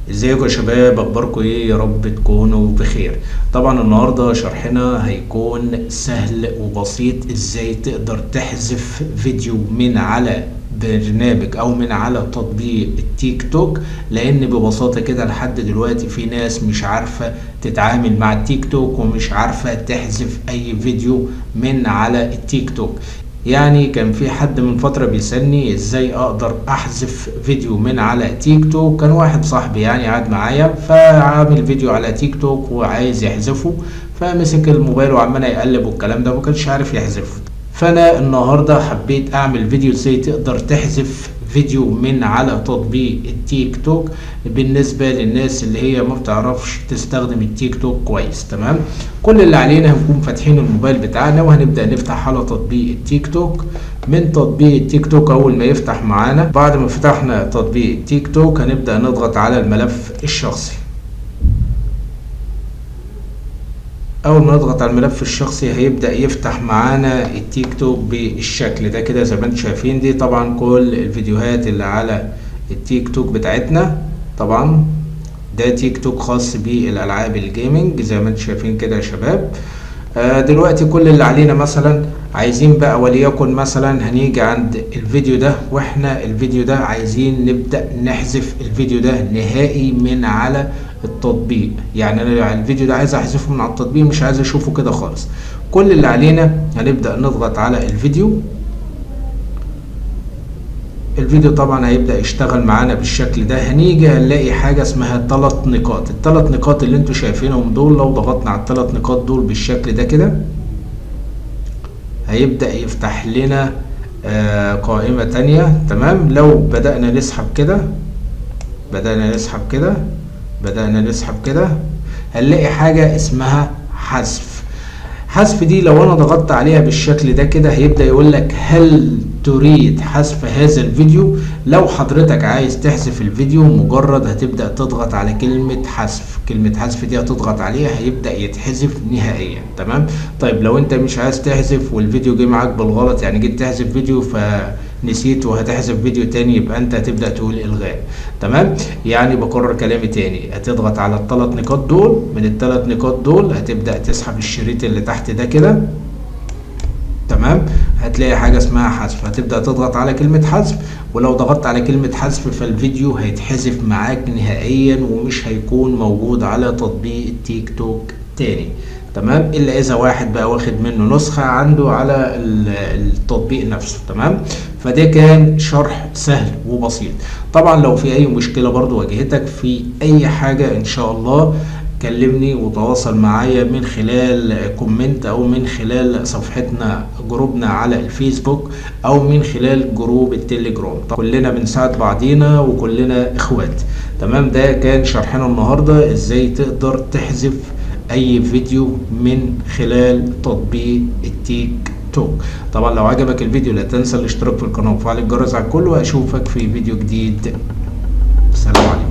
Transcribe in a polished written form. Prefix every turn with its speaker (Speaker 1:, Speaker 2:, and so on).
Speaker 1: ازيكم يا شباب، اخباركم ايه؟ يا رب تكونوا بخير. طبعا النهارده شرحنا هيكون سهل وبسيط، ازاي تقدر تحذف فيديو من على برنامج او من على تطبيق التيك توك. لان ببساطة كده لحد دلوقتي في ناس مش عارفة تتعامل مع التيك توك ومش عارفة تحذف اي فيديو من على التيك توك. يعني كان في حد من فترة بيسألني ازاي اقدر احذف فيديو من على تيك توك. كان واحد صاحبي يعني قاعد معايا فعامل فيديو على تيك توك وعايز يحذفه، فمسك الموبايل وعمال يقلب والكلام ده، مكانش عارف يحذفه. فانا النهاردة حبيت اعمل فيديو ازاي تقدر تحذف فيديو من على تطبيق التيك توك بالنسبة للناس اللي هي ما بتعرفش تستخدم التيك توك كويس. تمام، كل اللي علينا هنكون فاتحين الموبايل بتاعنا وهنبدأ نفتح على تطبيق التيك توك. من تطبيق التيك توك اول ما يفتح معانا، بعد ما فتحنا تطبيق التيك توك هنبدأ نضغط على الملف الشخصي. اول ما نضغط على الملف الشخصي هيبدأ يفتح معانا التيك توك بالشكل ده كده زي ما انتم شايفين. دي طبعا كل الفيديوهات اللي على التيك توك بتاعتنا. طبعا ده تيك توك خاص بالالعاب الجيمنج زي ما انتم شايفين كده يا شباب. دلوقتي كل اللي علينا مثلا عايزين بقى، وليكن مثلا هنيجي عند الفيديو ده، واحنا الفيديو ده عايزين نبدأ نحذف الفيديو ده نهائي من على التطبيق. يعني انا الفيديو ده عايز احذفه من على التطبيق، مش عايز اشوفه كده خالص. كل اللي علينا هنبدأ نضغط على الفيديو. الفيديو طبعا هيبدأ يشتغل معانا بالشكل ده. هنيجي هنلاقي حاجة اسمها 3 نقاط. ال3 نقاط اللي انتوا شايفينهم دول، لو ضغطنا على ال3 نقاط دول بالشكل ده كده هيبدأ يفتح لنا قائمة تانية. تمام، لو بدأنا نسحب كده، بدأنا نسحب كده هنلاقي حاجة اسمها حذف دي لو انا ضغطت عليها بالشكل ده كده هيبدأ يقول لك هل تريد حذف هذا الفيديو. لو حضرتك عايز تحذف الفيديو مجرد هتبدأ تضغط على كلمة حذف دي هتضغط عليها هيبدأ يتحذف نهائيا. تمام، طيب لو انت مش عايز تحذف والفيديو جه معاك بالغلط، يعني جيت تحذف فيديو فنسيت وهتحذف فيديو تاني، يبقى انت هتبدأ تقول الغاء. تمام، يعني بكرر كلامي تاني، هتضغط على ال3 نقاط دول. من ال3 نقاط دول هتبدأ تسحب الشريط اللي تحت ده كده. تمام، هتلاقي حاجة اسمها حذف، هتبدأ تضغط على كلمة حذف. ولو ضغطت على كلمة حذف فالفيديو هيتحذف معاك نهائيا ومش هيكون موجود على تطبيق التيك توك تاني. تمام، الا اذا واحد بقى واخد منه نسخة عنده على التطبيق نفسه. تمام، فده كان شرح سهل وبسيط. طبعا لو في اي مشكلة برضو واجهتك في اي حاجة ان شاء الله كلمني وتواصل معايا من خلال كومنت او من خلال صفحتنا جروبنا على الفيسبوك او من خلال جروب التليجرام. كلنا بنساعد بعضينا وكلنا اخوات. تمام، ده كان شرحنا النهاردة ازاي تقدر تحذف اي فيديو من خلال تطبيق التيك توك. طبعا لو عجبك الفيديو لا تنسى الاشتراك في القناة وفعل الجرس على الكل، واشوفك في فيديو جديد. سلام عليكم.